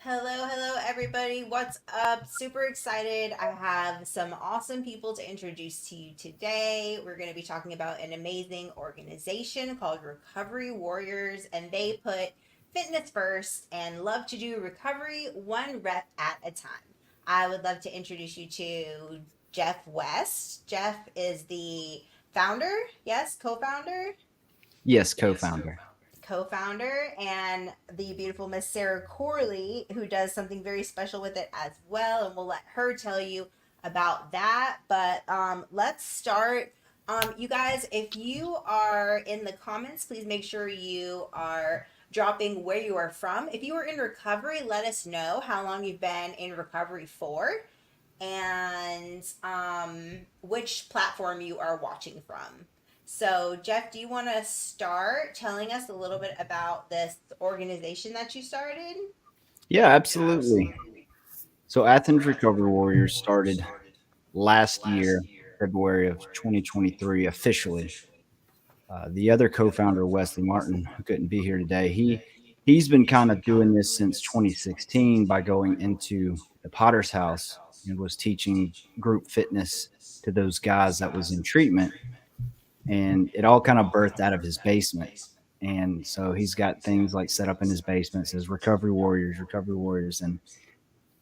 Hello, everybody. What's up? Super excited. I have some awesome people to introduce to you today. We're going to be talking about an amazing organization called Recovery Warriors, and they put fitness first and love to do recovery one rep at a time. I would love to introduce you to Jeff West. Jeff is the founder, yes, co founder Yes, co-founder. co-founder, and the beautiful Miss Sarah Corley, who does something very special with it as well, and we'll let her tell you about that. But let's start. You guys, if you are in the comments, please make sure you are dropping where you are from. If you are in recovery, let us know how long you've been in recovery for and which platform you are watching from. So, Jeff, do you want to start telling us a little bit about this organization that you started? Yeah, absolutely. So Athens Recovery Warriors started last year, February of 2023, officially. The other co-founder, Wesley Martin, who couldn't be here today, he's been kind of doing this since 2016 by going into the Potter's House and was teaching group fitness to those guys that was in treatment, and it all kind of birthed out of his basement. And so he's got things like set up in his basement, says Recovery Warriors, and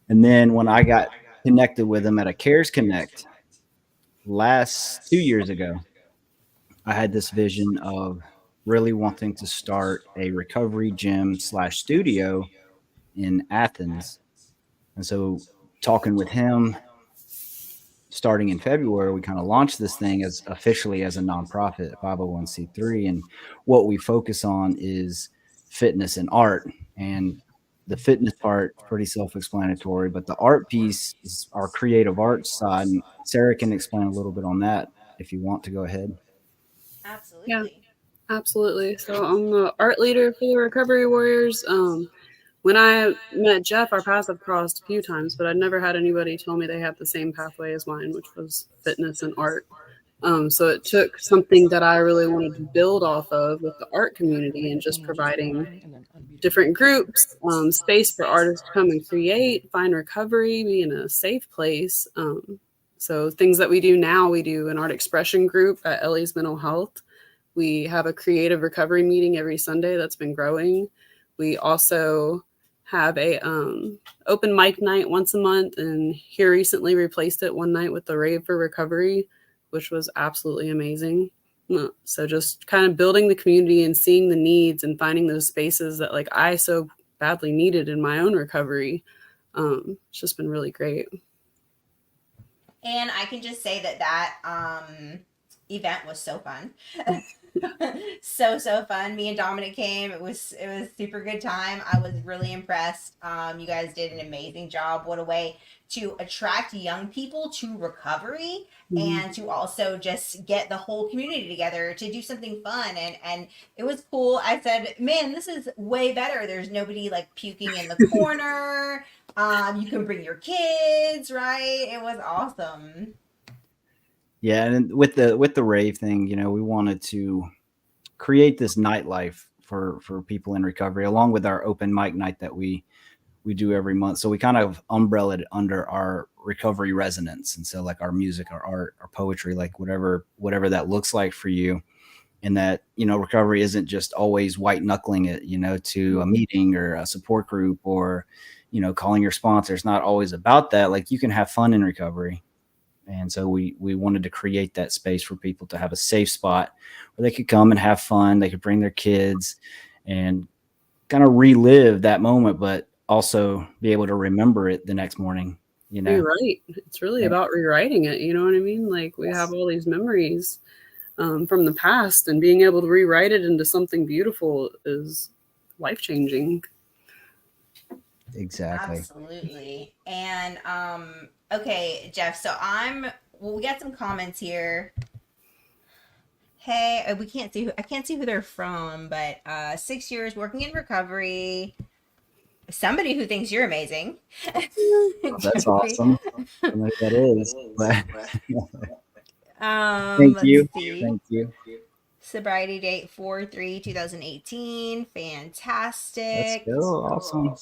then when I got connected with him at a Cares Connect last 2 years ago, I had this vision of really wanting to start a recovery gym slash studio in Athens. And so talking with him starting in February, we kind of launched this thing as officially as a nonprofit 501c3. And what we focus on is fitness and art. And the fitness part is pretty self-explanatory, but the art piece is our creative arts side. And Sarah can explain a little bit on that if you want to go ahead. Yeah, Absolutely. absolutely. So I'm the art leader for the Recovery Warriors. When I met Jeff, our paths have crossed a few times, but I'd never had anybody tell me they had the same pathway as mine, which was fitness and art. So it took something that I really wanted to build off of with the art community and just providing different groups, space for artists to come and create, find recovery, be in a safe place. So things that we do now, we do an art expression group at Ellie's Mental Health. We have a creative recovery meeting every Sunday that's been growing. We also have a open mic night once a month, and here recently replaced it one night with the Rave for Recovery, which was absolutely amazing. So just kind of building the community and seeing the needs and finding those spaces that like I so badly needed in my own recovery. It's just been really great. And I can just say that event was so fun. So fun. Me and Dominic came. It was super good time. I was really impressed. You guys did an amazing job. What a way to attract young people to recovery Mhm. and to also just get the whole community together to do something fun, and it was cool. I said, man, this is way better. There's nobody like puking in the corner. You can bring your kids, right? It was awesome. Yeah, and with the rave thing, we wanted to create this nightlife for people in recovery, along with our open mic night that we do every month. So we kind of umbrellaed it under our recovery resonance. And so like our music, our art, our poetry, like whatever that looks like for you. And that, recovery isn't just always white knuckling it, to a meeting or a support group or, calling your sponsor. It's not always about that. Like you can have fun in recovery. And so we wanted to create that space for people to have a safe spot where they could come and have fun. They could bring their kids and kind of relive that moment, but also be able to remember it the next morning, you know? Rewrite. It's really And about rewriting it. You know what I mean? Like we have yes, all these memories from the past, and being able to rewrite it into something beautiful is life changing. exactly. Absolutely. And okay, Jeff, so we got some comments here. Hey, we can't see who I can't see who they're from, but 6 years working in recovery. Somebody who thinks you're amazing. Oh, that's Jeffrey. awesome. I don't know who that is, but Let's see. thank you. Sobriety date 4/3/2018. Let's Fantastic. go. Awesome.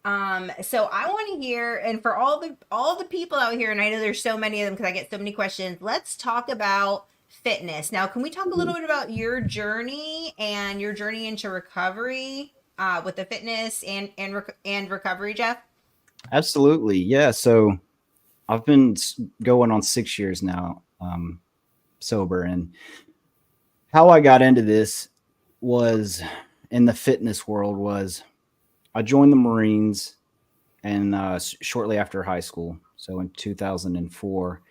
So I want to hear, and for all the people out here, and I know there's so many of them because I get so many questions. Let's talk about fitness now. Can we talk a little bit about your journey and your journey into recovery with the fitness and recovery, Jeff? Absolutely. Yeah. So I've been going on 6 years now, sober. And how I got into this was in the fitness world was I joined the Marines and shortly after high school. So in 2004.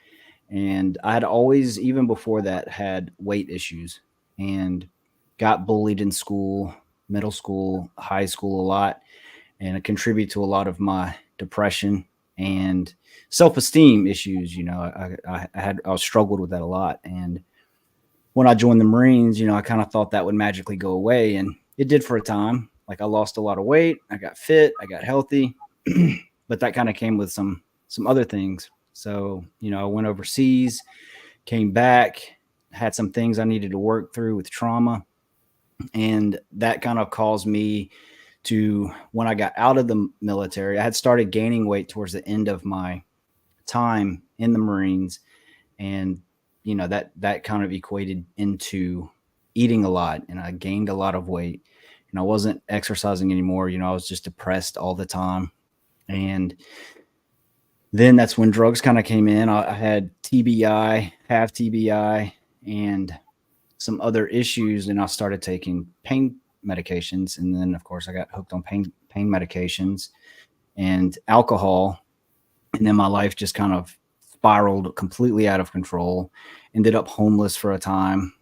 And I had always, even before that, had weight issues and got bullied in school, middle school, high school a lot. And it contributed to a lot of my depression and self-esteem issues. I struggled with that a lot. And when I joined the Marines, I kind of thought that would magically go away, and it did for a time. Like I lost a lot of weight, I got fit, I got healthy, but that kind of came with some other things. So, I went overseas, came back, had some things I needed to work through with trauma, and that kind of caused me to, when I got out of the military, I had started gaining weight towards the end of my time in the Marines, and that kind of equated into eating a lot, and I gained a lot of weight, and I wasn't exercising anymore. I was just depressed all the time. And then that's when drugs kind of came in. I had TBI, have TBI, and some other issues, and I started taking pain medications. And then of course I got hooked on pain medications and alcohol. And then my life just kind of spiraled completely out of control. Ended up homeless for a time,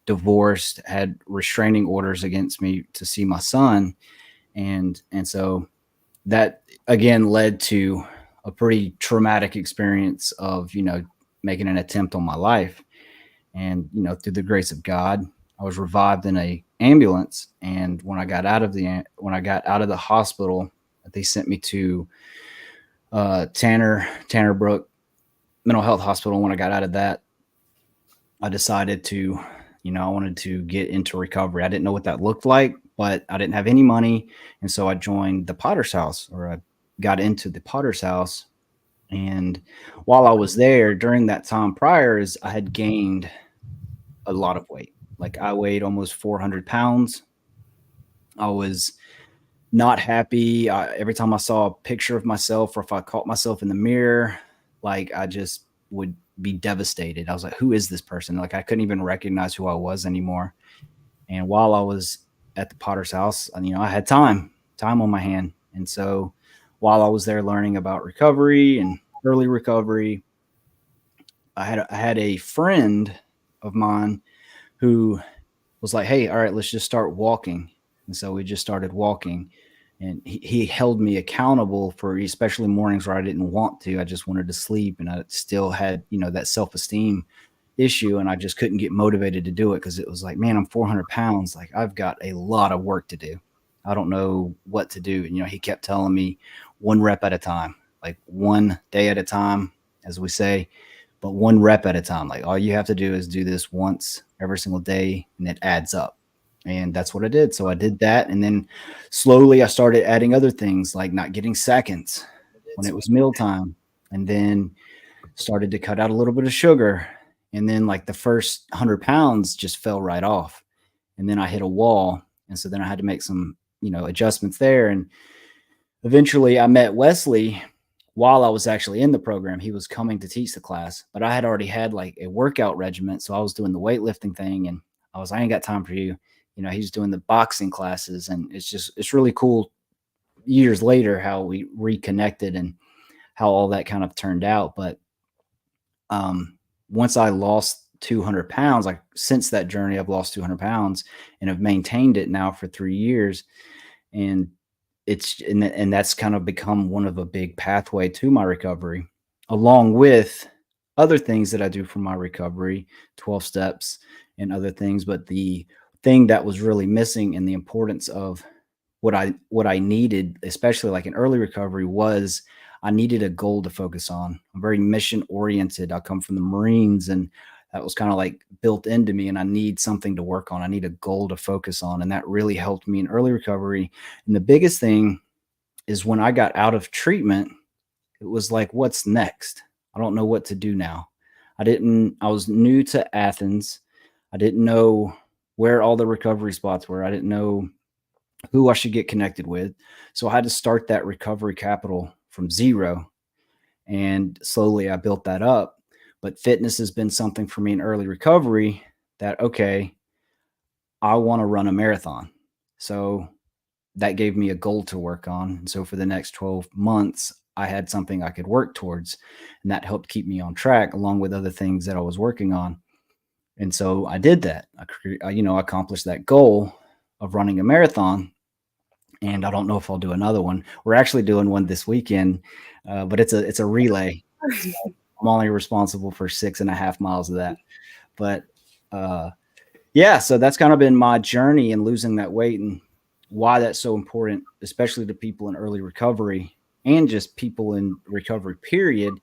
divorced, had restraining orders against me to see my son, and so that again led to a pretty traumatic experience of making an attempt on my life. And through the grace of God, I was revived in a ambulance. And when I got out of the hospital, they sent me to Tanner Brook Mental Health Hospital. When I got out of that, I decided to, I wanted to get into recovery. I didn't know what that looked like, but I didn't have any money. And so I joined the Potter's House, or I got into the Potter's House. And while I was there during that time prior, is I had gained a lot of weight. Like I weighed almost 400 pounds. I was not happy. Every time I saw a picture of myself, or if I caught myself in the mirror, like I just would be devastated. I was like, who is this person? Like I couldn't even recognize who I was anymore. And while I was at the Potter's House, I had time on my hand. And so while I was there learning about recovery and early recovery, I had a friend of mine who was like, hey, all right, let's just start walking. And so we just started walking, and he held me accountable for, especially mornings where I didn't want to. I just wanted to sleep, and I still had, that self-esteem issue, and I just couldn't get motivated to do it because it was like, man, I'm 400 pounds. Like I've got a lot of work to do. I don't know what to do. And, he kept telling me one rep at a time, like one day at a time, as we say, but one rep at a time. Like all you have to do is do this once every single day, and it adds up. And that's what I did. So I did that. And then slowly I started adding other things, like not getting seconds when it was mealtime, and then started to cut out a little bit of sugar. And then like the first 100 pounds just fell right off. And then I hit a wall. And so then I had to make some, adjustments there. And eventually I met Wesley while I was actually in the program. He was coming to teach the class, but I had already had like a workout regimen. So I was doing the weightlifting thing, and I ain't got time for you. He's doing the boxing classes, and it's really cool years later how we reconnected and how all that kind of turned out. But once I lost 200 pounds, like since that journey, I've lost 200 pounds and have maintained it now for 3 years. And and that's kind of become one of a big pathway to my recovery, along with other things that I do for my recovery, 12 steps and other things. But the thing that was really missing, and the importance of what I needed, especially like in early recovery, was I needed a goal to focus on. I'm very mission oriented. I come from the Marines, and that was kind of like built into me, and I need something to work on. I need a goal to focus on. And that really helped me in early recovery. And the biggest thing is when I got out of treatment, it was like, what's next? I don't know what to do now. I was new to Athens. I didn't know where all the recovery spots were. I didn't know who I should get connected with. So I had to start that recovery capital from zero. And slowly I built that up. But fitness has been something for me in early recovery that, okay, I want to run a marathon. So that gave me a goal to work on. And so for the next 12 months, I had something I could work towards. And that helped keep me on track along with other things that I was working on. And so I did that. I accomplished that goal of running a marathon. And I don't know if I'll do another one. We're actually doing one this weekend, but it's a relay. So I'm only responsible for 6.5 miles of that. But yeah, so that's kind of been my journey in losing that weight and why that's so important, especially to people in early recovery and just people in recovery period.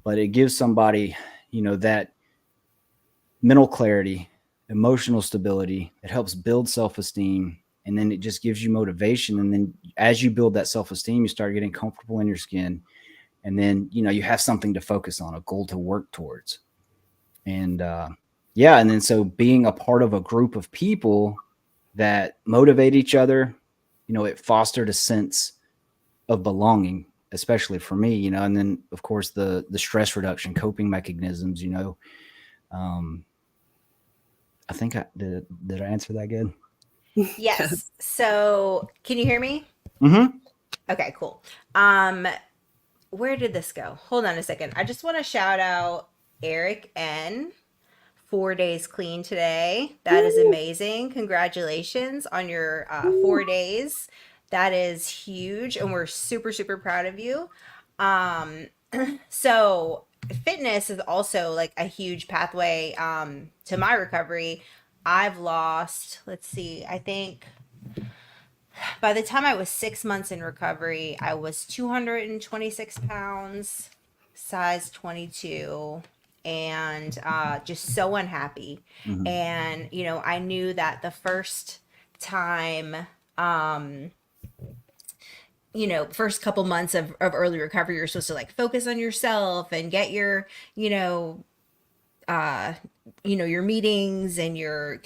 But it gives somebody, that mental clarity, emotional stability. It helps build self-esteem. And then it just gives you motivation. And then as you build that self-esteem, you start getting comfortable in your skin. And then, you have something to focus on, a goal to work towards. And yeah, and then so being a part of a group of people that motivate each other, it fostered a sense of belonging, especially for me, and then of course the stress reduction, coping mechanisms, um, I think did I answer that good? Yes. So, can you hear me? Mm-hmm. Okay, cool. Where did this go? Hold on a second. I just want to shout out Eric N. 4 days clean today. That is amazing. Congratulations on your 4 days. That is huge, and we're super, super proud of you. Um, so fitness is also like a huge pathway to my recovery. I've lost, let's see, I think by the time I was 6 months in recovery, I was 226 pounds, size 22, and just so unhappy. Mm-hmm. And, I knew that the first time, um, first couple months of early recovery, you're supposed to like focus on yourself and get your, uh your meetings and your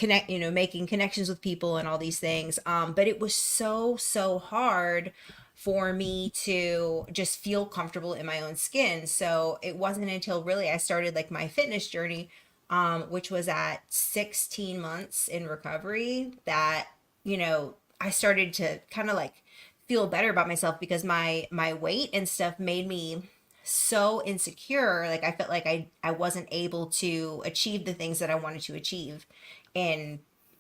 making connections with people and all these things, but it was so hard for me to just feel comfortable in my own skin. So it wasn't until really I started like my fitness journey, which was at 16 months in recovery, that I started to kind of like feel better about myself, because my weight and stuff made me so insecure. Like I felt like I wasn't able to achieve the things that I wanted to achieve in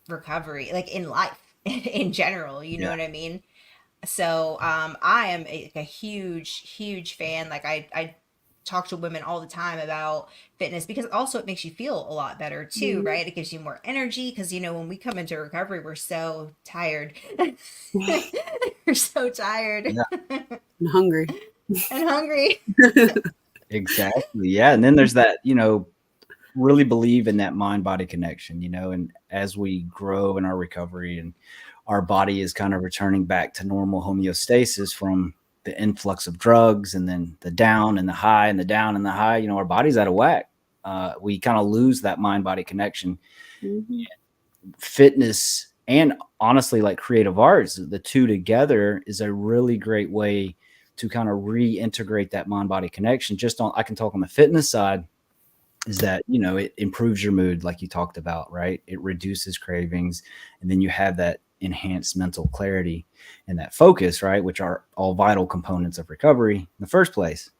recovery, like in life in general, you know Yeah. what I mean? So I am a huge fan. Like I talk to women all the time about fitness, because also it makes you feel a lot better too, right? It gives you more energy, because when we come into recovery, we're so tired. We're so tired Yeah. I'm hungry. and hungry. Exactly. Yeah. And then there's that, really believe in that mind body connection, and as we grow in our recovery and our body is kind of returning back to normal homeostasis from the influx of drugs and then the down and the high and the down and the high, our body's out of whack. We kind of lose that mind body connection. Mm-hmm. Fitness and honestly, like creative arts, the two together is a really great way to kind of reintegrate that mind body connection. I can talk on the fitness side, is that it improves your mood, like you talked about, right? It reduces cravings, and then you have that enhanced mental clarity and that focus, right, which are all vital components of recovery in the first place.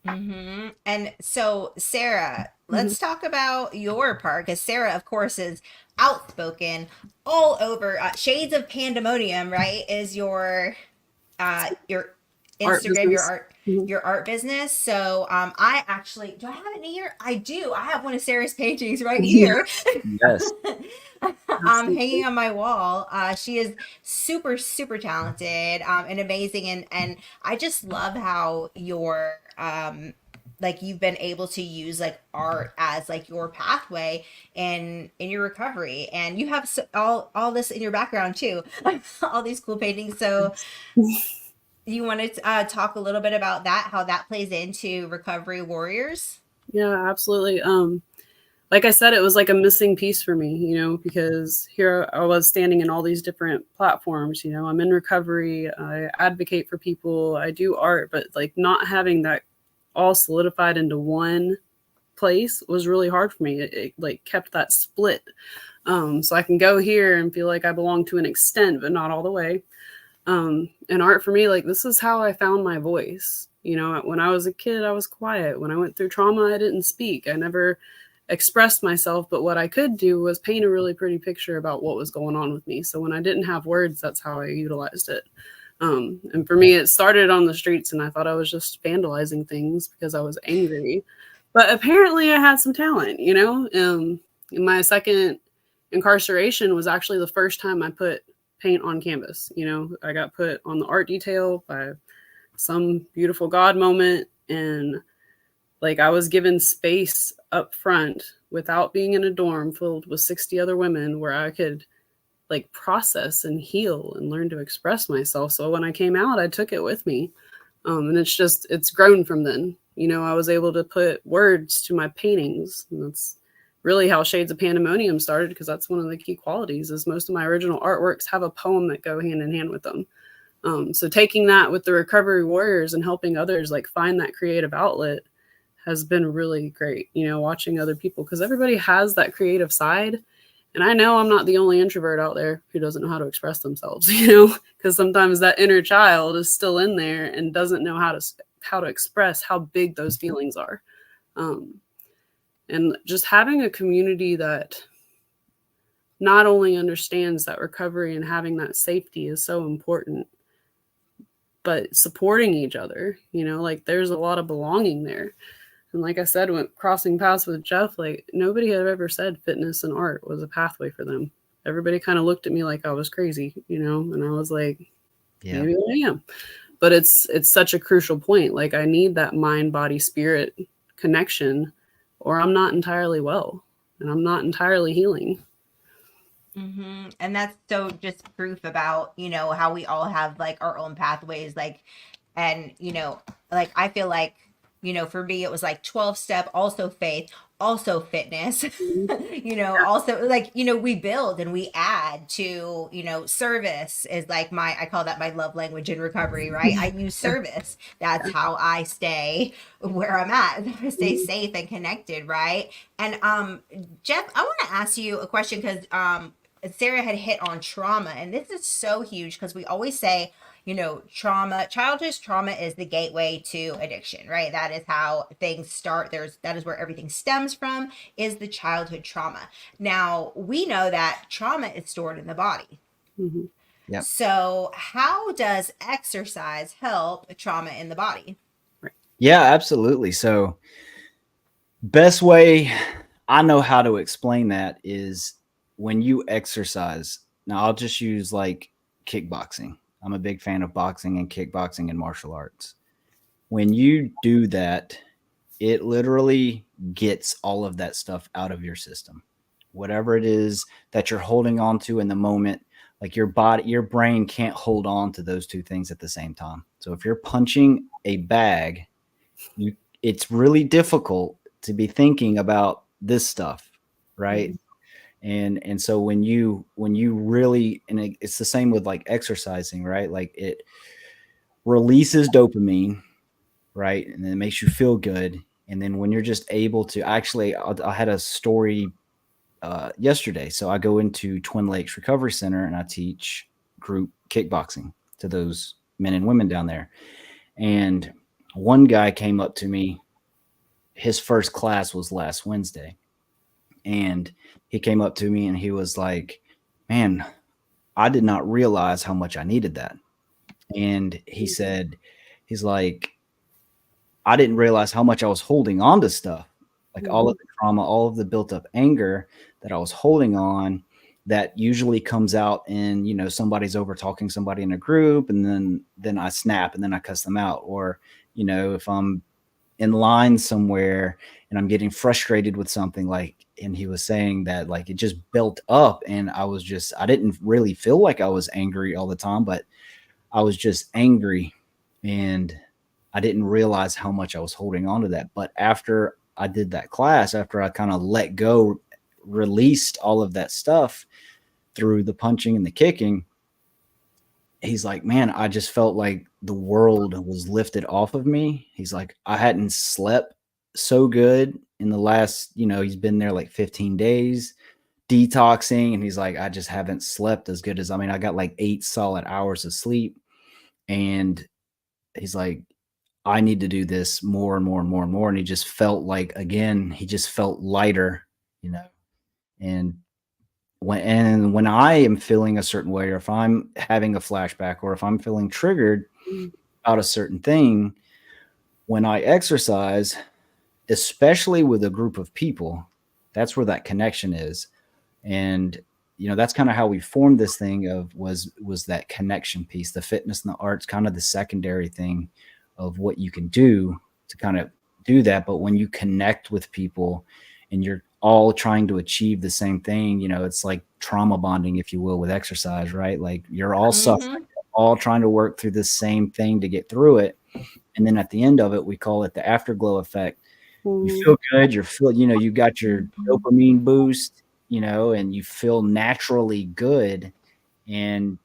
And so, Sarah, Mm-hmm. let's talk about your part, because Sarah, of course, is outspoken all over. Shades of Pandemonium, right? Is your Art Instagram, business. Mm-hmm. your art business. So I actually, do I have it in here? I do. I have one of Sarah's paintings right Yeah, here. Yes. Hanging absolutely. on my wall. She is super super talented, and amazing, and I just love how your like you've been able to use like art as like your pathway in your recovery, and you have all this in your background too, all these cool paintings. So you want to talk a little bit about that, how that plays into Recovery Warriors? Yeah, absolutely. Like I said, it was like a missing piece for me, because here I was standing in all these different platforms. I'm in recovery, I advocate for people, I do art, but like not having that all solidified into one place was really hard for me. It like kept that split. So I can go here and feel like I belong to an extent, but not all the way. And art for me, like this is how I found my voice. When I was a kid, I was quiet. When I went through trauma, I didn't speak. I never expressed myself, but what I could do was paint a really pretty picture about what was going on with me. So when I didn't have words, that's how I utilized it. And for me, it started on the streets, and I thought I was just vandalizing things because I was angry. But apparently, I had some talent. In my second incarceration was actually the first time I put paint on canvas. I got put on the art detail by some beautiful God moment, and like I was given space up front without being in a dorm filled with 60 other women where I could like process and heal and learn to express myself. So when I came out, I took it with me. And it's grown from then. I was able to put words to my paintings. And that's really how Shades of Pandemonium started, because that's one of the key qualities is most of my original artworks have a poem that go hand in hand with them. So taking that with the Recovery Warriors and helping others like find that creative outlet has been really great, watching other people, because everybody has that creative side. And I know I'm not the only introvert out there who doesn't know how to express themselves, because sometimes that inner child is still in there and doesn't know how to express how big those feelings are. And just having a community that not only understands that recovery and having that safety is so important, but supporting each other, like there's a lot of belonging there. And like I said, when crossing paths with Jeff, like nobody had ever said fitness and art was a pathway for them. Everybody kind of looked at me like I was crazy, and I was like, Yeah. maybe I am. But it's such a crucial point. Like I need that mind, body, spirit connection, or I'm not entirely well and I'm not entirely healing. Mm-hmm. And that's so just proof about, how we all have like our own pathways. Like, and, like I feel like, for me, it was like 12 step, also faith, also fitness, also like, we build and we add to, service is like I call that my love language in recovery, right? I use service. That's how I stay where I'm at, stay safe and connected, right? And Jeff, I want to ask you a question because Sarah had hit on trauma, and this is so huge because we always say, childhood trauma is the gateway to addiction, right? That is how things start. That is where everything stems from, is the childhood trauma. Now, we know that trauma is stored in the body. Mm-hmm. Yep. So, how does exercise help trauma in the body? Yeah, absolutely. So, best way I know how to explain that is when you exercise. Now, I'll just use like kickboxing. I'm a big fan of boxing and kickboxing and martial arts. When you do that, it literally gets all of that stuff out of your system. Whatever it is that you're holding on to in the moment, like your brain can't hold on to those two things at the same time. So if you're punching a bag, it's really difficult to be thinking about this stuff, right? Mm-hmm. And so when you really, and it's the same with like exercising, right? Like it releases dopamine, right? And it makes you feel good. And then when you're just able to actually, I had a story yesterday. So I go into Twin Lakes Recovery Center and I teach group kickboxing to those men and women down there. And one guy came up to me. His first class was last Wednesday. And he came up to me and he was like, man, I did not realize how much I needed that. And he said, he's like, I didn't realize how much I was holding on to stuff, like all of the trauma, all of the built up anger that I was holding on that usually comes out in, somebody's over talking somebody in a group and then I snap and then I cuss them out. Or, if I'm in line somewhere and I'm getting frustrated with something, like, and he was saying that like it just built up, and I didn't really feel like I was angry all the time, but I was just angry, and I didn't realize how much I was holding on to that. But after I did that class, after I kind of let go, released all of that stuff through the punching and the kicking, he's like, man, I just felt like the world was lifted off of me. He's like, I hadn't slept so good in the last, he's been there like 15 days detoxing. And he's like, I just haven't slept as good as, I got like 8 solid hours of sleep. And he's like, I need to do this more and more and more and more. And he just felt like, again, he just felt lighter, you know, and when I am feeling a certain way, or if I'm having a flashback, or if I'm feeling triggered about a certain thing, when I exercise, especially with a group of people, that's where that connection is. And that's kind of how we formed this thing of was that connection piece. The fitness and the arts, kind of the secondary thing of what you can do to kind of do that. But when you connect with people and you're all trying to achieve the same thing, it's like trauma bonding, if you will, with exercise, right? Like you're all suffering, all trying to work through the same thing to get through it. And then at the end of it, we call it the afterglow effect. You feel good. You got your dopamine boost, and you feel naturally good. And,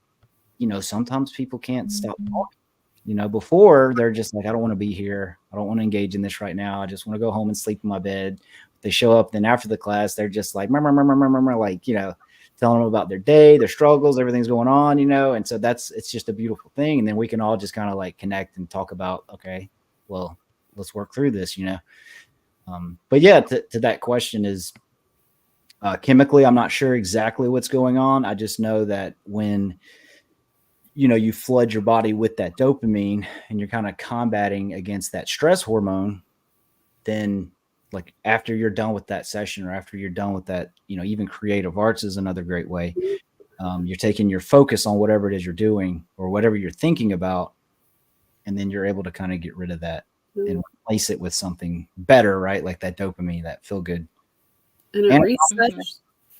sometimes people can't stop talking. Before they're just like, I don't want to be here. I don't want to engage in this right now. I just want to go home and sleep in my bed. They show up, then after the class, they're just like, like, telling them about their day, their struggles, everything's going on, and so it's just a beautiful thing. And then we can all just kind of like connect and talk about, okay, well, let's work through this, but yeah, to that question is, chemically, I'm not sure exactly what's going on. I just know that when you flood your body with that dopamine and you're kind of combating against that stress hormone, then like after you're done with that session, or after you're done with that, even creative arts is another great way. You're taking your focus on whatever it is you're doing or whatever you're thinking about, and then you're able to kind of get rid of that and replace it with something better, right? Like that dopamine, that feel good. And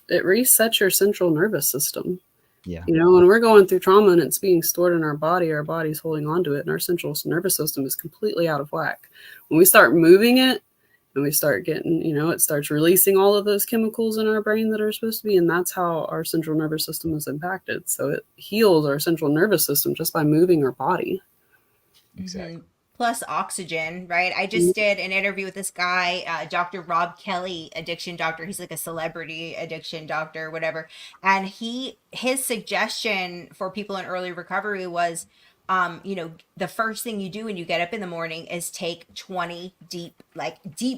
it resets your central nervous system. Yeah. When we're going through trauma and it's being stored in our body's holding on to it, and our central nervous system is completely out of whack. When we start moving it and we start getting, it starts releasing all of those chemicals in our brain that are supposed to be, and that's how our central nervous system is impacted. So it heals our central nervous system just by moving our body. Exactly. Plus oxygen, right? I just did an interview with this guy, Dr. Rob Kelly, addiction doctor. He's like a celebrity addiction doctor, whatever. And his suggestion for people in early recovery was, the first thing you do when you get up in the morning is take 20 deep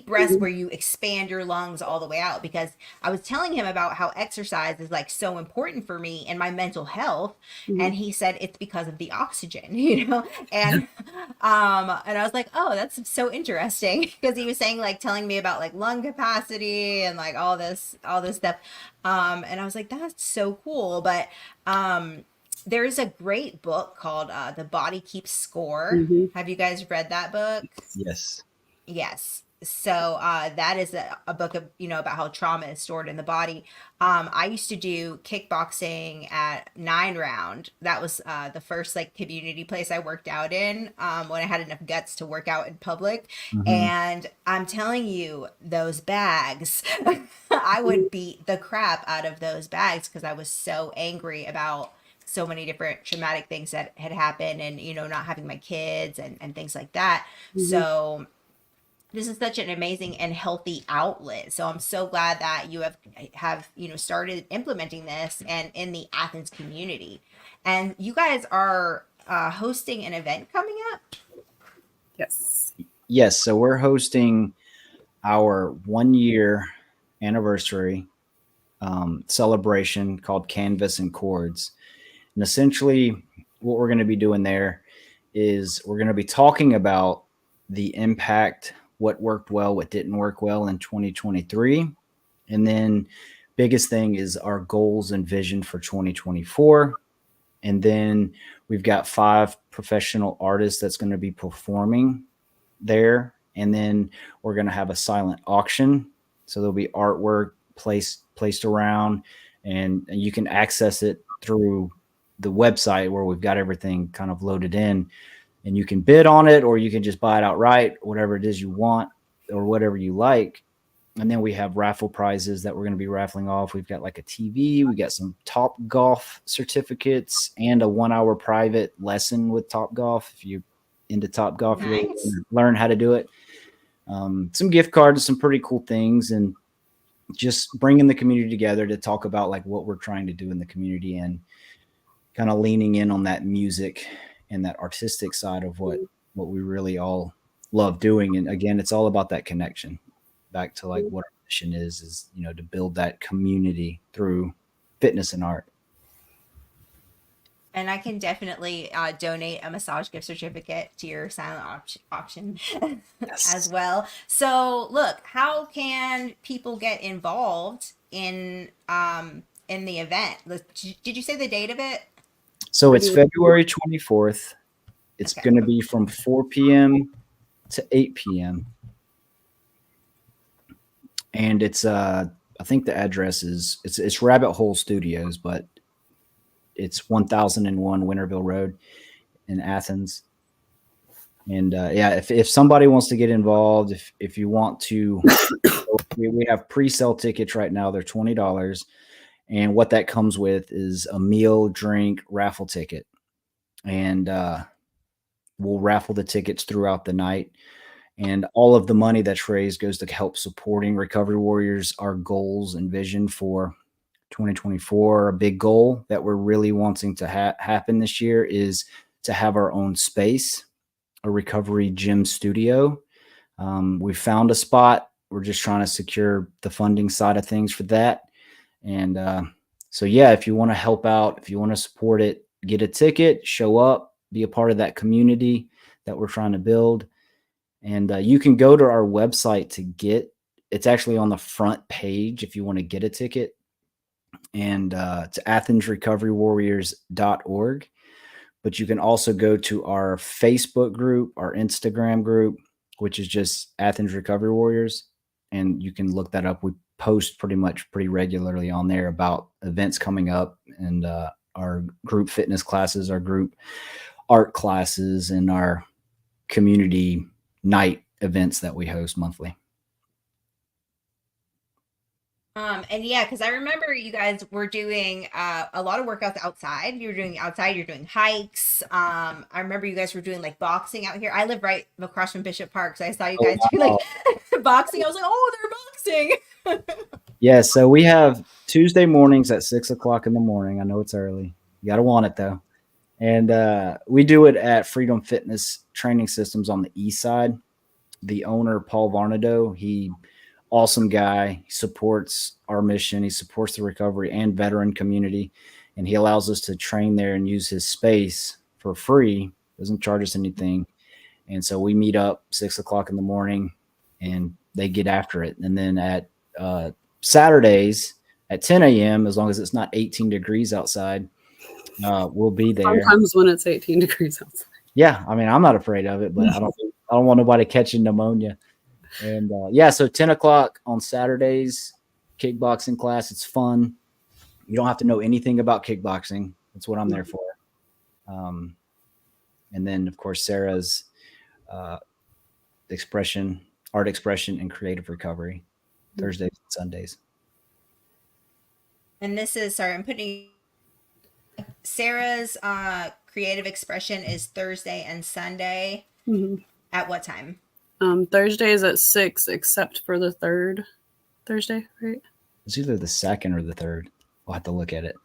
breaths where you expand your lungs all the way out. Because I was telling him about how exercise is like so important for me and my mental health. And he said it's because of the oxygen, and I was like, oh, that's so interesting, because he was saying, like, telling me about like lung capacity and like all this stuff. And I was like, that's so cool. But there's a great book called The Body Keeps Score. Have you guys read that book? Yes. Yes. So that is a book of, about how trauma is stored in the body. I used to do kickboxing at 9 Round. That was the first like community place I worked out in when I had enough guts to work out in public. And I'm telling you, those bags, I would beat the crap out of those bags because I was so angry about so many different traumatic things that had happened, and not having my kids and things like that. So this is such an amazing and healthy outlet. So I'm so glad that you have started implementing this and in the Athens community. And you guys are hosting an event coming up. Yes, so we're hosting our 1-year anniversary celebration called Canvas and Chords. And essentially what we're going to be doing there is we're going to be talking about the impact, what worked well, what didn't work well in 2023. And then biggest thing is our goals and vision for 2024. And then we've got 5 professional artists that's going to be performing there And then we're going to have a silent auction. So there'll be artwork placed around, and you can access it through the website where we've got everything kind of loaded in, and you can bid on it, or you can just buy it outright, whatever it is you want or whatever you like. And then we have raffle prizes that we're going to be raffling off. We've got like a TV, we got some Top Golf certificates, and a 1-hour private lesson with Top Golf. If you're into Top Golf, you really Nice. learn how to do it. Some gift cards, some pretty cool things, and just bringing the community together to talk about like what we're trying to do in the community, and kind of leaning in on that music and that artistic side of what we really all love doing. And again, it's all about that connection back to like what our mission is, you know, to build that community through fitness and art. And I can definitely donate a massage gift certificate to your silent auction as well. So, look, how can people get involved in the event? Did you say the date of it? So it's February 24th. It's Okay. going to be from 4 p.m. to 8 p.m. And it's I think the address is it's Rabbit Hole Studios, but it's 1001 Winterville Road in Athens. And yeah, if somebody wants to get involved, if you want to, we have pre-sale tickets right now. They're $20, and what that comes with is a meal, drink, raffle ticket, and we'll raffle the tickets throughout the night. And all of the money that's raised goes to help supporting Recovery Warriors. Our goals and vision for 2024, a big goal that we're really wanting to happen this year is to have our own space, a recovery gym studio. We found a spot. We're just trying to secure the funding side of things for that. And so, yeah, if you want to help out, if you want to support it, get a ticket, show up, be a part of that community that we're trying to build. And you can go to our website to get, it's actually on the front page if you want to get a ticket. And it's athensrecoverywarriors.org. But you can also go to our Facebook group, our Instagram group, which is just Athens Recovery Warriors. And you can look that up. We post pretty regularly on there about events coming up, and our group fitness classes, our group art classes, and our community night events that we host monthly. And yeah, because I remember you guys were doing a lot of workouts outside. You were doing outside, you're doing hikes. I remember you guys were doing like boxing out here. I live right across from Bishop Park, so I saw you guys do like boxing. I was like, oh, they're boxing. Yeah, so we have Tuesday mornings at 6:00 in the morning. I know it's early. You got to want it though. And we do it at Freedom Fitness Training Systems on the east side. The owner, Paul Varnado, awesome guy. He supports our mission. He supports the recovery and veteran community, and he allows us to train there and use his space for free. Doesn't charge us anything. And so we meet up 6:00 in the morning, and they get after it. And then at Saturdays at 10 a.m., as long as it's not 18 degrees outside, we'll be there. Sometimes when it's 18 degrees outside. Yeah, I mean, I'm not afraid of it, but I don't want nobody catching pneumonia. And yeah, so 10:00 on Saturdays, kickboxing class. It's fun. You don't have to know anything about kickboxing. That's what I'm there for. And then, of course, Sarah's art expression, and creative recovery, Thursdays and Sundays. And this is, sorry, I'm putting Sarah's creative expression is Thursday and Sunday. Mm-hmm. At what time? Thursdays at 6, except for the third Thursday, right? It's either the second or the third. We'll have to look at it.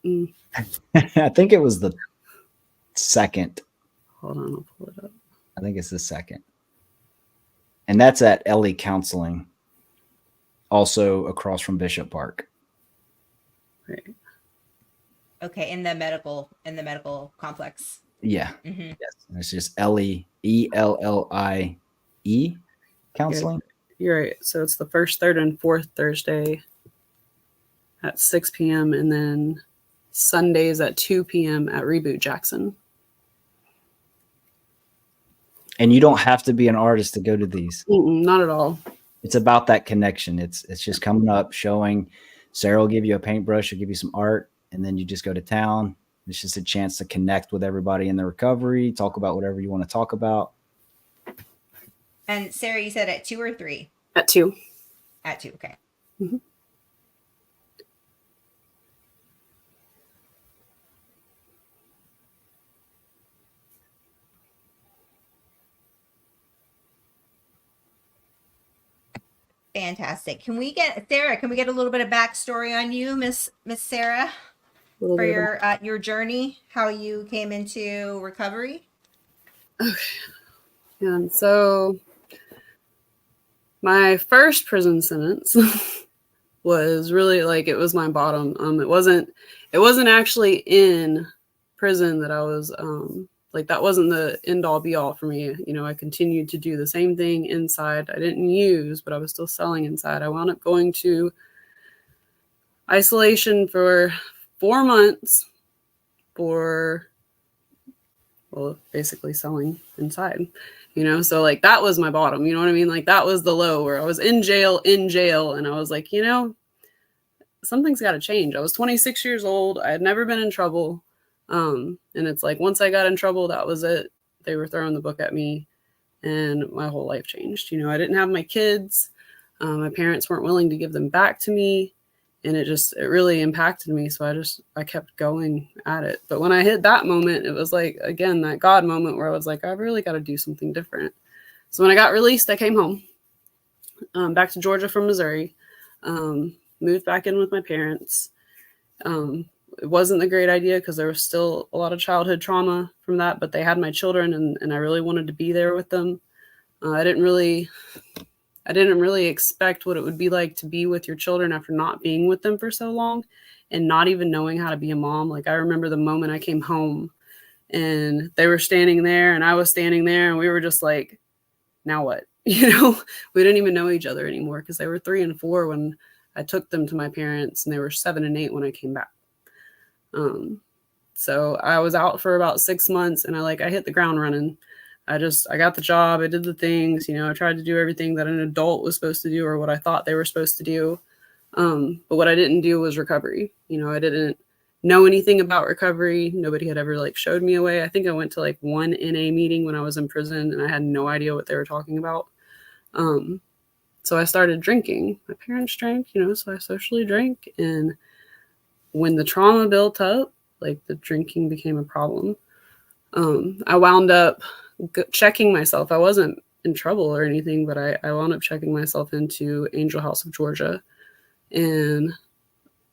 Mm. I think it was the second. Hold on, I'll pull it up. I think it's the second. And that's at Ellie Counseling, also across from Bishop Park. Right. Okay, in the medical complex. Yeah. Mm-hmm. Yes. And it's just Ellie, ELLIE Counseling. You're right. So it's the first, third, and fourth Thursday at 6 p.m. and then Sundays at 2 p.m. at Reboot Jackson. And you don't have to be an artist to go to these. Not at all. It's about that connection. It's just coming up, showing. Sarah will give you a paintbrush, she'll give you some art, and then you just go to town. It's just a chance to connect with everybody in the recovery, talk about whatever you want to talk about. And Sarah, you said at 2 or 3? At 2. At 2, okay. Mm-hmm. Fantastic. Can we get Sarah? Can we get a little bit of backstory on you, Miss Sarah, for your journey, how you came into recovery? Okay. And so my first prison sentence was really like, it was my bottom. It wasn't actually in prison that I was like, that wasn't the end all be all for me. You know, I continued to do the same thing inside. I didn't use, but I was still selling inside. I wound up going to isolation for 4 months for, well, basically selling inside, you know? So like, that was my bottom, you know what I mean? Like, that was the low, where I was in jail. And I was like, you know, something's got to change. I was 26 years old. I had never been in trouble. And it's like, once I got in trouble, that was it. They were throwing the book at me and my whole life changed. You know, I didn't have my kids. My parents weren't willing to give them back to me. And it really impacted me. So I kept going at it. But when I hit that moment, it was like, again, that God moment where I was like, I've really got to do something different. So when I got released, I came home, back to Georgia from Missouri, moved back in with my parents. It wasn't a great idea because there was still a lot of childhood trauma from that, but they had my children and I really wanted to be there with them. I didn't really expect what it would be like to be with your children after not being with them for so long and not even knowing how to be a mom. Like, I remember the moment I came home and they were standing there and I was standing there and we were just like, now what? You know, we didn't even know each other anymore because they were 3 and 4 when I took them to my parents and they were 7 and 8 when I came back. So I was out for about 6 months and I hit the ground running. I got the job. I did the things, you know, I tried to do everything that an adult was supposed to do or what I thought they were supposed to do. But what I didn't do was recovery. You know, I didn't know anything about recovery. Nobody had ever showed me a way. I think I went to one NA meeting when I was in prison and I had no idea what they were talking about. So I started drinking. My parents drank, you know, so I socially drank. And when the trauma built up, the drinking became a problem. I wound up checking myself. I wasn't in trouble or anything, but I wound up checking myself into Angel House of Georgia. And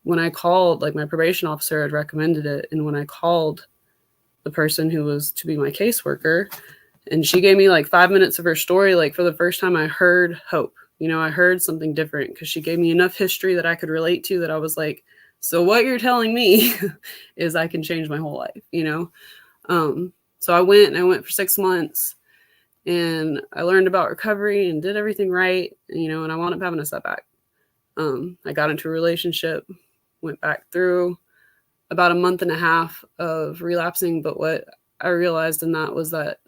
when I called, my probation officer had recommended it. And when I called the person who was to be my caseworker, and she gave me 5 minutes of her story, for the first time I heard hope. You know, I heard something different because she gave me enough history that I could relate to that I was like, so what you're telling me is I can change my whole life, you know? So I went for 6 months and I learned about recovery and did everything right, you know, and I wound up having a setback. I got into a relationship, went back through about a month and a half of relapsing. But what I realized in that was that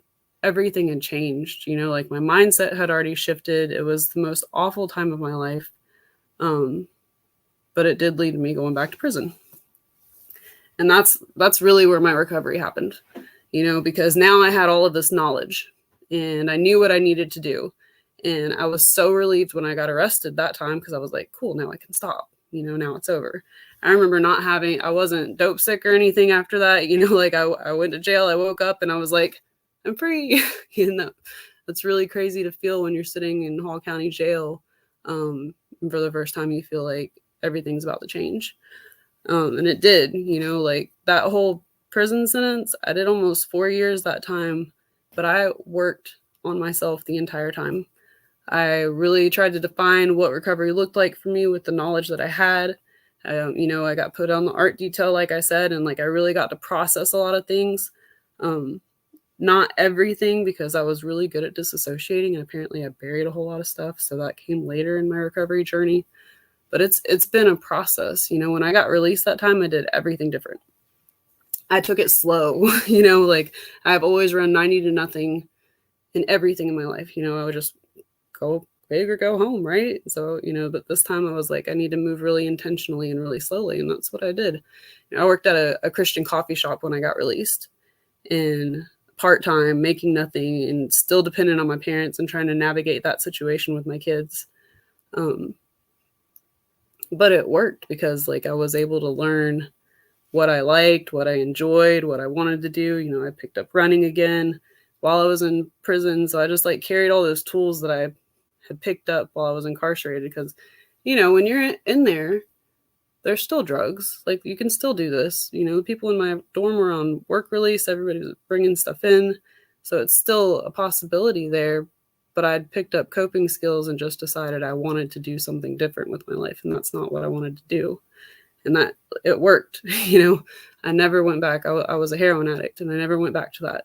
everything had changed, you know, my mindset had already shifted. It was the most awful time of my life. But it did lead to me going back to prison. And that's really where my recovery happened, you know, because now I had all of this knowledge and I knew what I needed to do. And I was so relieved when I got arrested that time because I was like, cool, now I can stop, you know, now it's over. I remember I wasn't dope sick or anything after that, you know, I went to jail, I woke up and I was like, I'm free. You know, that's really crazy to feel when you're sitting in Hall County jail. And for the first time you feel like everything's about to change. And it did, you know, that whole prison sentence, I did almost 4 years that time, but I worked on myself the entire time. I really tried to define what recovery looked like for me with the knowledge that I had. You know, I got put on the art detail, like I said, and I really got to process a lot of things. Not everything, because I was really good at disassociating and apparently I buried a whole lot of stuff. So that came later in my recovery journey. But it's been a process. You know, when I got released that time, I did everything different. I took it slow, you know, I've always run 90 to nothing in everything in my life. I would just go big or go home, right? So, but this time I was like, I need to move really intentionally and really slowly. And that's what I did. I worked at a Christian coffee shop when I got released, and part time, making nothing, and still dependent on my parents and trying to navigate that situation with my kids. Um, but it worked because like I was able to learn what I liked, what I enjoyed, what I wanted to do. I picked up running again while I was in prison. So I just like carried all those tools that I had picked up while I was incarcerated because, when you're in there, there's still drugs. Like you can still do this. People in my dorm were on work release. Everybody was bringing stuff in. So it's still a possibility there. But I'd picked up coping skills and just decided I wanted to do something different with my life. And that's not what I wanted to do. And that it worked. I never went back. I was a heroin addict and I never went back to that.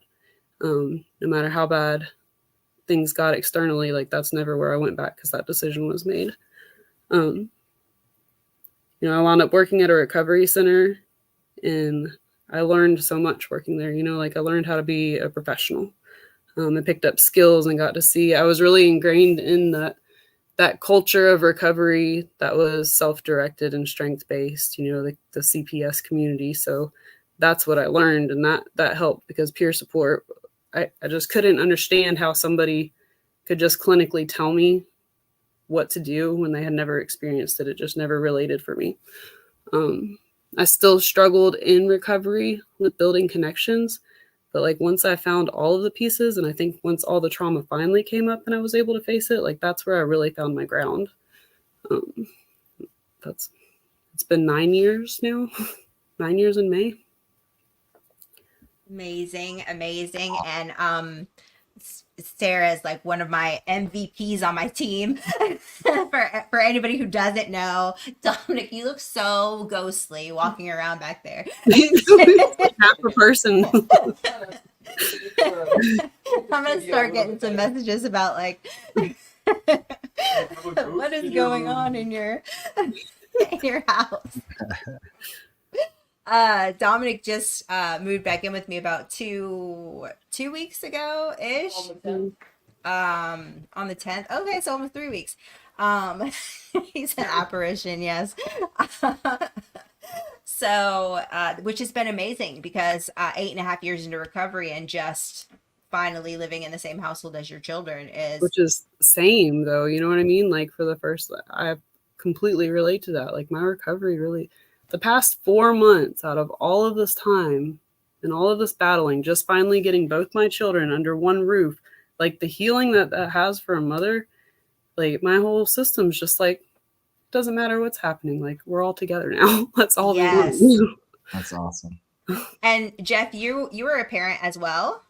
No matter how bad things got externally, like that's never where I went back because that decision was made. I wound up working at a recovery center and I learned so much working there. Like I learned how to be a professional. I picked up skills and got to see, I was really ingrained in that culture of recovery that was self-directed and strength-based, the CPS community. So that's what I learned. And that helped because peer support, I just couldn't understand how somebody could just clinically tell me what to do when they had never experienced it. It just never related for me. I still struggled in recovery with building connections, but like once I found all of the pieces, and I think once all the trauma finally came up and I was able to face it, like that's where I really found my ground. It's been 9 years now, 9 years in May. Amazing. And Sarah is like one of my MVPs on my team. For anybody who doesn't know, Dominic, you look so ghostly walking around back there. Like half a person. I'm gonna start getting some messages about like what is going on in your house. Dominic just moved back in with me about two weeks ago ish. On the 10th. Okay, so almost 3 weeks. He's an apparition, yes. So which has been amazing because 8.5 years into recovery and just finally living in the same household as your children is, which is same though, you know what I mean? Like for the first, I completely relate to that. Like my recovery really, the past 4 months out of all of this time and all of this battling, just finally getting both my children under one roof, like the healing that has for a mother, like my whole system's just like, doesn't matter what's happening. Like we're all together now. That's all yes. we want. That's awesome. And Jeff, you were a parent as well?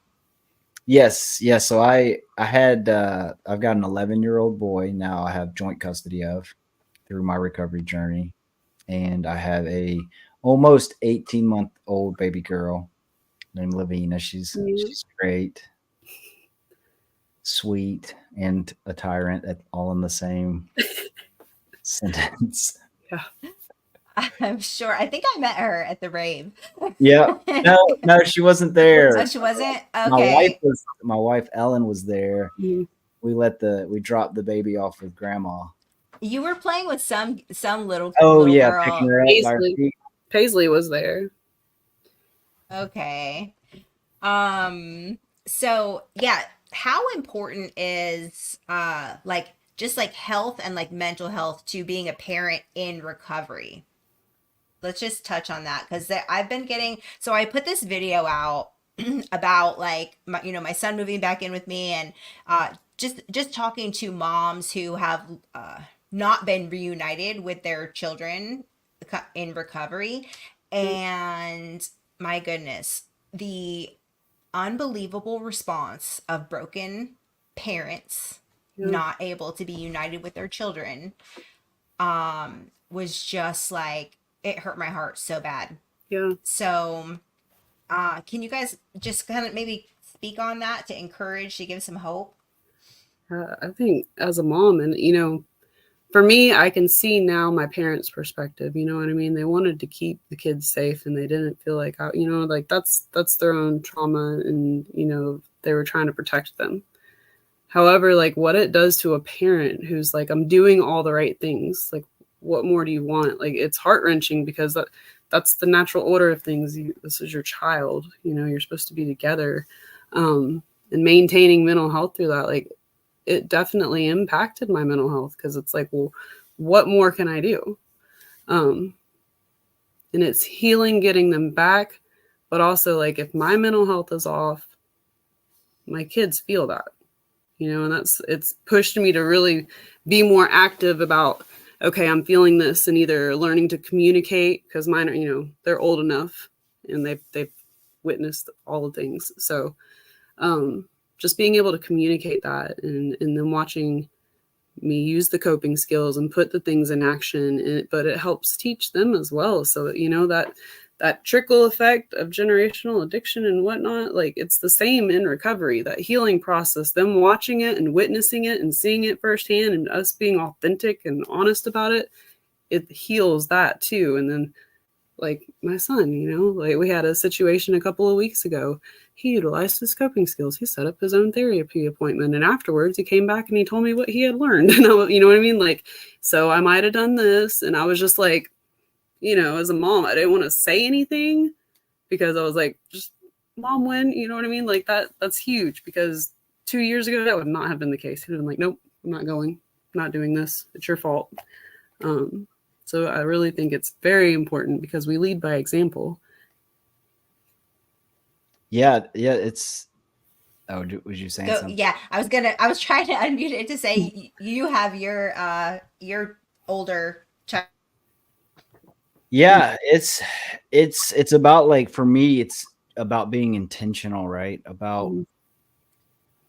Yes. So I've got an 11-year-old boy now I have joint custody of through my recovery journey. And I have a almost 18-month-old baby girl named Lavina. She's great, sweet, and a tyrant all in the same sentence. Yeah. I'm sure. I think I met her at the rave. Yeah. No, she wasn't there. Oh, she wasn't? Okay. My wife Ellen was there. Mm-hmm. We dropped the baby off with grandma. You were playing with some little girl. Picking her up Paisley was there. Okay. So yeah, how important is like just like health and like mental health to being a parent in recovery? Let's just touch on that because I've been getting, so I put this video out about like my son moving back in with me and just talking to moms who have not been reunited with their children in recovery. And my goodness, the unbelievable response of broken parents not able to be united with their children was just like, it hurt my heart so bad. Yeah. So can you guys just kind of maybe speak on that to encourage, to give some hope? I think as a mom, and for me, I can see now my parents' perspective. You know what I mean? They wanted to keep the kids safe, and they didn't feel like, like that's their own trauma, and they were trying to protect them. However, like what it does to a parent who's like, I'm doing all the right things, like what more do you want? Like it's heart-wrenching because that's the natural order of things. This is your child, you're supposed to be together. And maintaining mental health through that, like it definitely impacted my mental health because it's like, well, what more can I do? And it's healing, getting them back. But also, like, if my mental health is off, my kids feel that, and it's pushed me to really be more active about, okay, I'm feeling this, and either learning to communicate because mine are, they're old enough and they've witnessed all the things. So just being able to communicate that and then watching me use the coping skills and put the things in action, but it helps teach them as well. So, that trickle effect of generational addiction and whatnot, like it's the same in recovery, that healing process, them watching it and witnessing it and seeing it firsthand and us being authentic and honest about it, it heals that too. And then like my son, like we had a situation a couple of weeks ago. He utilized his coping skills. He set up his own therapy appointment. And afterwards he came back and he told me what he had learned. And you know what I mean? Like, so I might've done this. And I was just like, as a mom, I didn't want to say anything because I was like, just mom win, you know what I mean? Like that's huge because 2 years ago, that would not have been the case. He'd have been like, nope, I'm not going, I'm not doing this. It's your fault. So I really think it's very important because we lead by example. Yeah. It's. Oh, was you saying something? Yeah, I was trying to unmute it to say you have your older child. Yeah, it's about, like, for me, it's about being intentional, right? About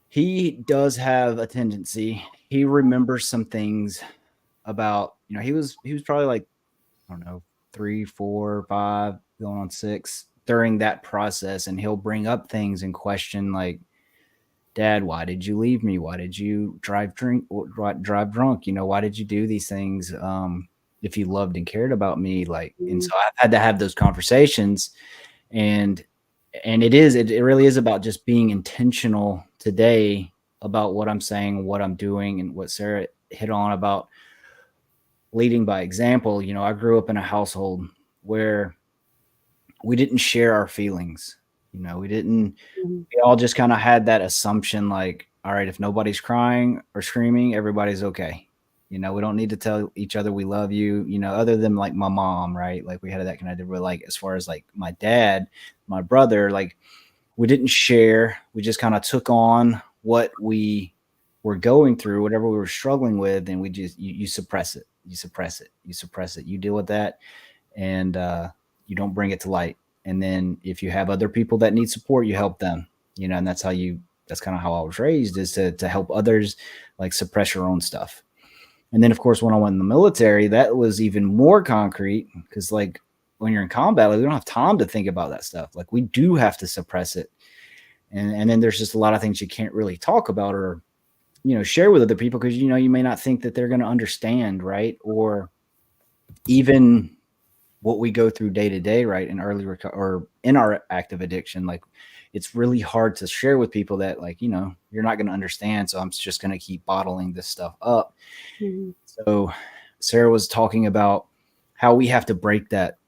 he does have a tendency. He remembers some things about, he was probably like, I don't know, 3, 4, 5, going on 6 during that process, and he'll bring up things and question like, Dad, why did you leave me? Why did you drive drunk? Why did you do these things? If you loved and cared about me, like, and so I've had to have those conversations, and it really is about just being intentional today about what I'm saying, what I'm doing, and what Sarah hit on about leading by example. I grew up in a household where we didn't share our feelings. We didn't, we all just kind of had that assumption, like, all right, if nobody's crying or screaming, everybody's okay. We don't need to tell each other we love you, other than like my mom, right? Like we had that connected with, like, as far as like my dad, my brother, like we didn't share. We just kind of took on what we were going through, whatever we were struggling with, and we just, you suppress it. You suppress it. You suppress it. You deal with that, and you don't bring it to light. And then if you have other people that need support, you help them, and that's kind of how I was raised, is to help others, like suppress your own stuff. And then, of course, when I went in the military, that was even more concrete because, like, when you're in combat, like, we don't have time to think about that stuff. Like, we do have to suppress it. And then there's just a lot of things you can't really talk about or, share with other people because, you may not think that they're going to understand, right? Or even what we go through day to day, right? In early or in our active addiction, like it's really hard to share with people that, like, you're not going to understand. So I'm just going to keep bottling this stuff up. Mm-hmm. So Sarah was talking about how we have to break that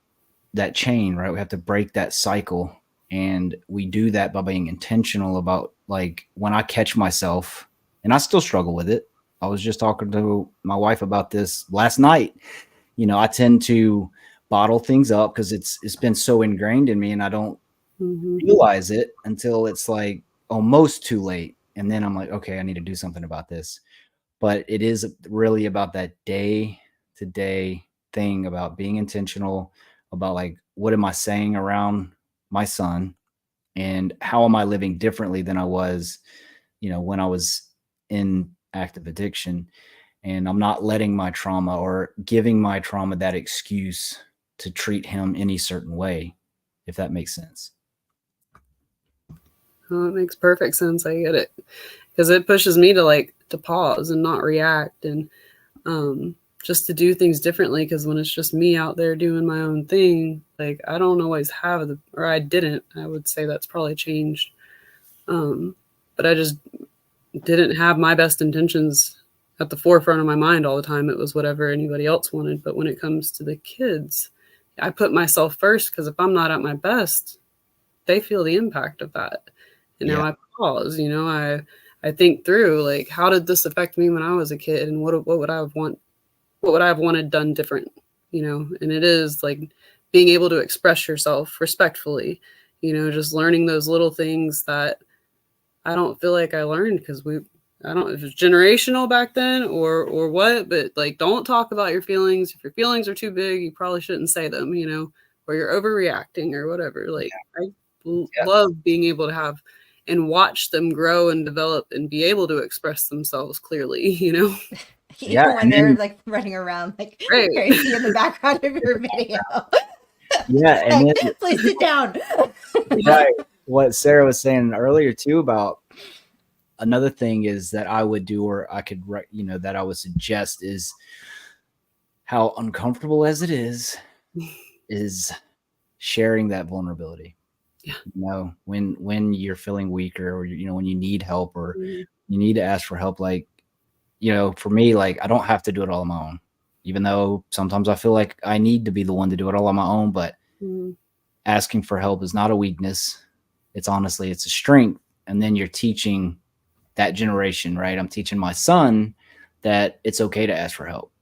chain, right? We have to break that cycle. And we do that by being intentional about, like, when I catch myself, and I still struggle with it. I was just talking to my wife about this last night. I tend to bottle things up because it's been so ingrained in me, and I don't realize it until it's like almost too late. And then I'm like, okay, I need to do something about this. But it is really about that day to day thing, about being intentional, about, like, what am I saying around my son, and how am I living differently than I was, when I was in active addiction. And I'm not letting my trauma or giving my trauma that excuse to treat him any certain way, if that makes sense. Oh, it makes perfect sense. I get it. Because it pushes me to pause and not react, and just to do things differently. Because when it's just me out there doing my own thing, like, I don't always have I would say that's probably changed. But I just didn't have my best intentions at the forefront of my mind all the time. It was whatever anybody else wanted. But when it comes to the kids, I put myself first, because if I'm not at my best, they feel the impact of that. And now Yeah. I pause, I think through, like, how did this affect me when I was a kid, and what would I have wanted done different, And it is like being able to express yourself respectfully, just learning those little things that I don't feel like I learned, because I don't know if it's generational back then or what, but like, don't talk about your feelings. If your feelings are too big, you probably shouldn't say them, or you're overreacting or whatever. Like, I Yeah. love being able to have and watch them grow and develop and be able to express themselves clearly, Yeah. Even when And they're then, like running around like Right. crazy in the background of your video. yeah. And Like, then, please sit down. right. What Sarah was saying earlier too about another thing is that I would do, or I could, that I would suggest is how uncomfortable as it is sharing that vulnerability. Yeah. When you're feeling weaker, or when you need help, or Mhm. you need to ask for help, like, for me, like, I don't have to do it all on my own, even though sometimes I feel like I need to be the one to do it all on my own. But Mhm. asking for help is not a weakness. It's honestly, it's a strength. And then you're teaching that generation, right? I'm teaching my son that it's okay to ask for help.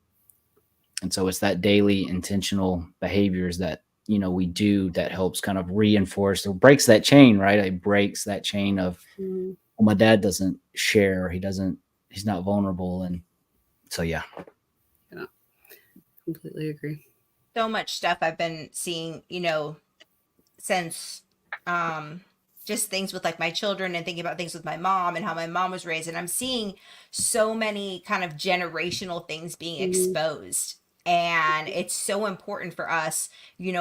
And so it's that daily intentional behaviors that, we do that helps kind of reinforce or breaks that chain, right? It breaks that chain of, Mhm. well, my dad doesn't share. He's not vulnerable. And so, yeah. Yeah, completely agree. So much stuff I've been seeing, since um just things with like my children and thinking about things with my mom and how my mom was raised, and I'm seeing so many kind of generational things being Mhm. exposed. And it's so important for us,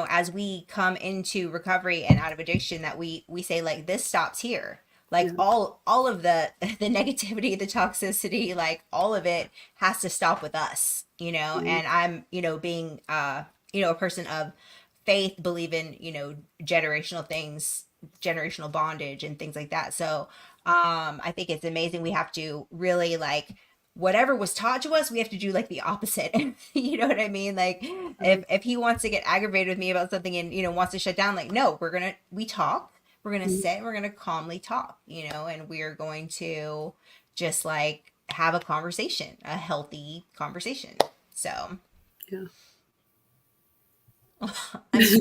as we come into recovery and out of addiction, that we say like, this stops here. Like, Yeah. all of the the negativity, the toxicity, like all of it has to stop with us, Mhm. and I'm, being a person of faith, believe in, generational things, generational bondage and things like that. So I think it's amazing. We have to really, like, whatever was taught to us, we have to do like the opposite. You know what I mean? Like, if he wants to get aggravated with me about something and, wants to shut down, like, no, we talk, we're gonna Mhm. sit, we're gonna calmly talk, and we're going to just like have a conversation, a healthy conversation. So Yeah.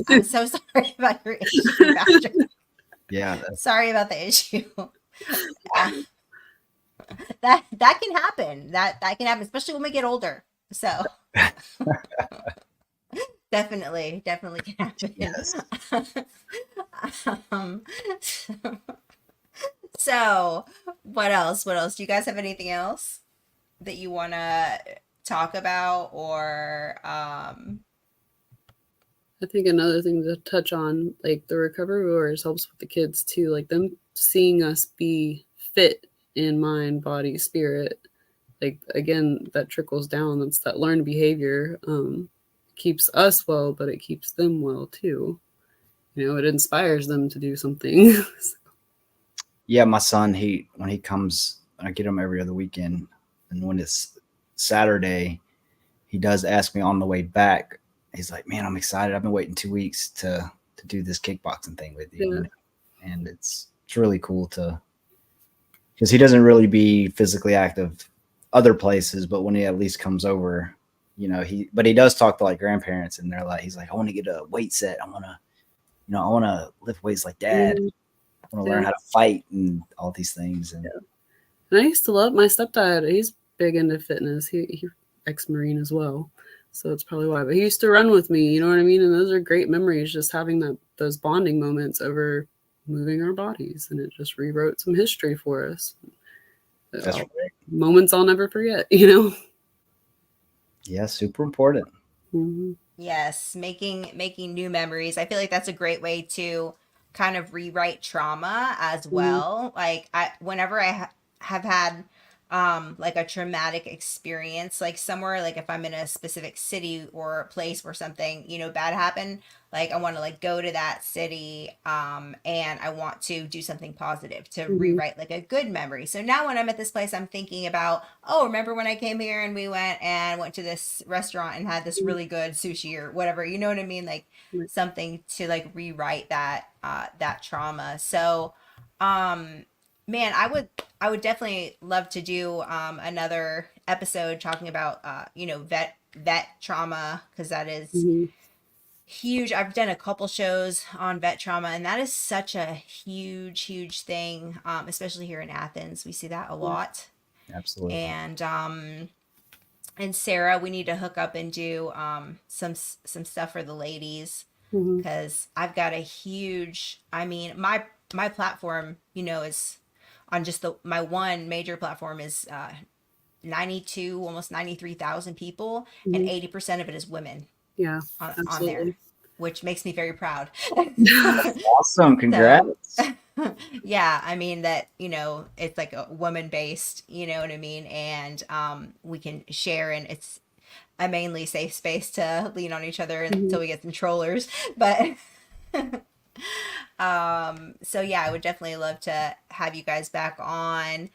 I'm so sorry about your issue, Patrick. Yeah. Sorry about the issue. Yeah, that can happen. That can happen, especially when we get older. So definitely can Yes. happen. um, so what else? What else? Do you guys have anything else that you want to talk about, or I think another thing to touch on, like the recovery warriors, helps with the kids too. Like them seeing us be fit in mind, body, spirit. Like again, that trickles down. That's that learned behavior. Keeps us well, but it keeps them well too. It inspires them to do something. Yeah. My son, when he comes, I get him every other weekend. And when it's Saturday, he does ask me on the way back. He's like, "Man, I'm excited. I've been waiting 2 weeks to do this kickboxing thing with you." Yeah. And it's really cool because he doesn't really be physically active other places, but when he at least comes over, he does talk to like grandparents, and they're like, he's like, "I want to get a weight set. I want to lift weights like dad. Mhm. I want to learn Yeah. how to fight and all these things." And And I used to love my stepdad. He's big into fitness. He ex-Marine as well. So that's probably why. But he used to run with me, you know what I mean? And those are great memories, just having those bonding moments over moving our bodies. And it just rewrote some history for us. that's right. Moments I'll never forget. Yeah, super important. Mm-hmm. yes, making new memories. I feel like that's a great way to kind of rewrite trauma as Mm-hmm. well. Like, I whenever have had like a traumatic experience, like somewhere, like if I'm in a specific city or place where something, bad happened, like I want to like go to that city, and I want to do something positive to Mhm. rewrite like a good memory. So now when I'm at this place, I'm thinking about, oh, remember when I came here and we went to this restaurant and had this Mhm. really good sushi or whatever, you know what I mean? Like Right. something to like rewrite that trauma. So, um, man, I would definitely love to do another episode talking about vet trauma, because that is Mhm. huge. I've done a couple shows on vet trauma, and that is such a huge thing, especially here in Athens. We see that a Yeah. lot. Absolutely. And Sarah, we need to hook up and do some stuff for the ladies, Mhm. because I've got a huge. I mean, my platform, is on just the my one major platform is 92, almost 93,000 people, and Mhm. 80% of it is women Yeah, on there, absolutely. which makes me very proud. Awesome. So, Congrats. yeah, I mean that, it's like a woman based, you know what I mean? And we can share, and it's a mainly safe space to lean on each other Mhm. until we get some trollers. But so yeah, I would definitely love to have you guys back on.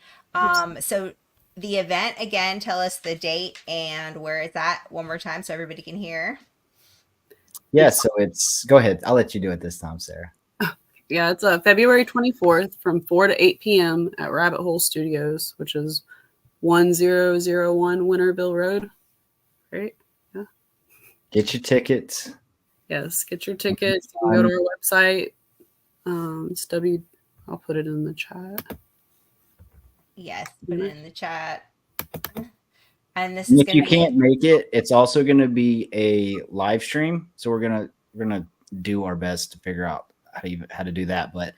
So the event again, tell us the date and where it's at one more time so everybody can hear. Yeah. So it's, go ahead. I'll let you do it this time, Sarah. Yeah, it's February 24th from 4 to 8 p.m. at Rabbit Hole Studios, which is 1001 Winterville Road. Right? Yeah. Get your tickets. Yes. Get your tickets. You can go to our website. It's I'll put it in the chat. Yes, put it in the chat. And this And is if going to you be can't make it, it's also going to be a live stream. So we're gonna do our best to figure out how to do that. But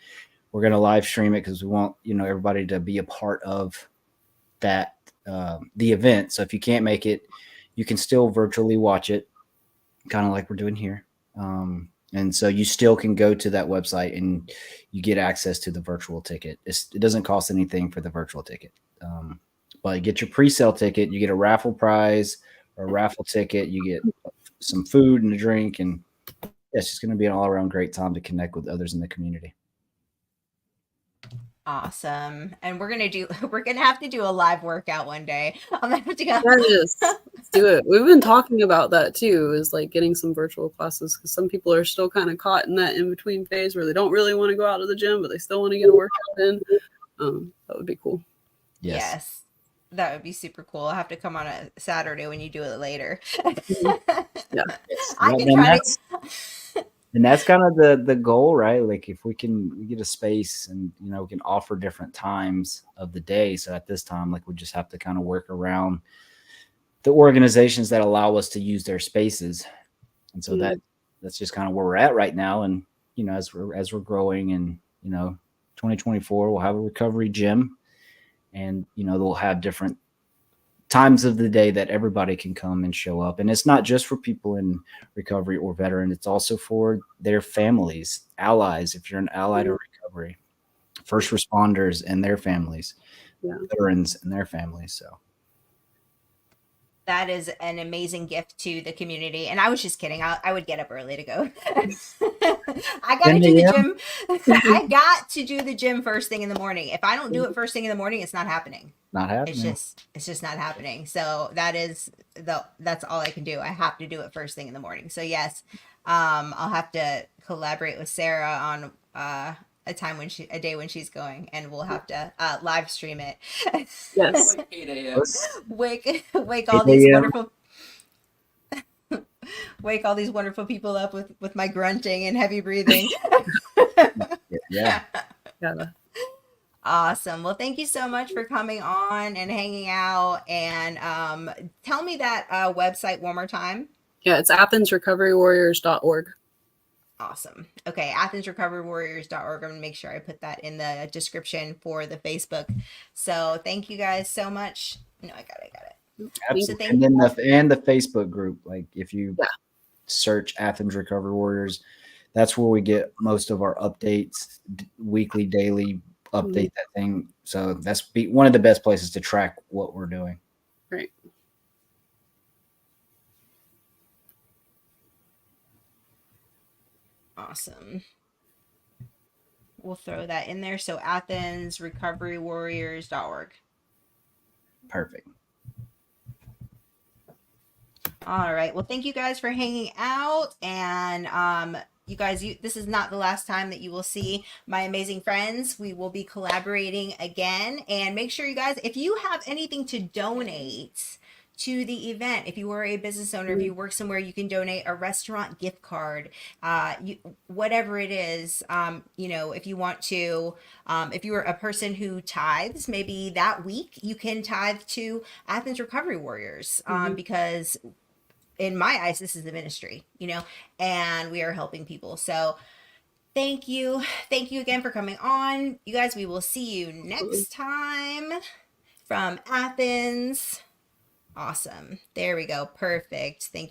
we're gonna live stream it because we want everybody to be a part of that the event. So if you can't make it, you can still virtually watch it, kind of like we're doing here. And so you still can go to that website and you get access to the virtual ticket. It doesn't cost anything for the virtual ticket. But you get your pre-sale ticket, you get a raffle prize or a raffle ticket, you get some food and a drink, and it's just going to be an all-around great time to connect with others in the community. awesome. And we're going to have to do a live workout one day. I'm going to have to go. Yes, let's do it. We've been talking about that too, is like getting some virtual classes, because some people are still kind of caught in that in between phase where they don't really want to go out to the gym, but they still want to get a workout in. That would be cool. Yes. Yes. That would be super cool. I'll have to come on a Saturday when you do it later. Mhm. Yeah. Yes. I Well, can then try that's to. and that's kind of the goal, right? Like if we get a space and we can offer different times of the day. So at this time, like we just have to kind of work around the organizations that allow us to use their spaces. And so Yeah. that's just kind of where we're at right now. And as we're growing, and 2024 we'll have a recovery gym, and they'll have different times of the day that everybody can come and show up. And it's not just for people in recovery or veteran, it's also for their families, allies, if you're an ally to recovery, first responders and their families, Yeah. veterans and their families. So That is an amazing gift to the community. And I was just kidding. I would get up early to go. I got to 10 do the a.m. gym. I got to do the gym first thing in the morning. If I don't do it first thing in the morning, it's not happening. Not happening. It's just not happening. So that's all I can do. I have to do it first thing in the morning. So yes, I'll have to collaborate with Sarah on a day when she's going, and we'll have to live stream it. Yes. Like 8 a.m. Wake 8 all these a.m. wonderful wake all these wonderful people up with my grunting and heavy breathing. Yeah. Yeah. Awesome. Well, thank you so much for coming on and hanging out. And tell me that website one more time. Yeah, it's athensrecoverywarriors.org. Awesome. Okay, athensrecoverywarriors.org. I'm going to make sure I put that in the description for the Facebook. So thank you guys so much. No, I got it. Absolutely. Thank And then the Facebook group, like if you Yeah. search Athens Recovery Warriors, that's where we get most of our updates, weekly, daily, update that thing. So that's one of the best places to track what we're doing. Right. Awesome. We'll throw that in there. So AthensRecoveryWarriors.org. Perfect. All right. Well, thank you guys for hanging out. And you guys, this is not the last time that you will see my amazing friends. We will be collaborating again. And make sure you guys, if you have anything to donate to the event, if you are a business owner, if you work somewhere, you can donate a restaurant gift card, whatever it is. If you want to, if you're a person who tithes, maybe that week you can tithe to Athens Recovery Warriors, because in my eyes, this is the ministry, and we are helping people. So thank you. Thank you again for coming on. You guys, we will see you next time from Athens. Awesome. There we go. Perfect. Thank you.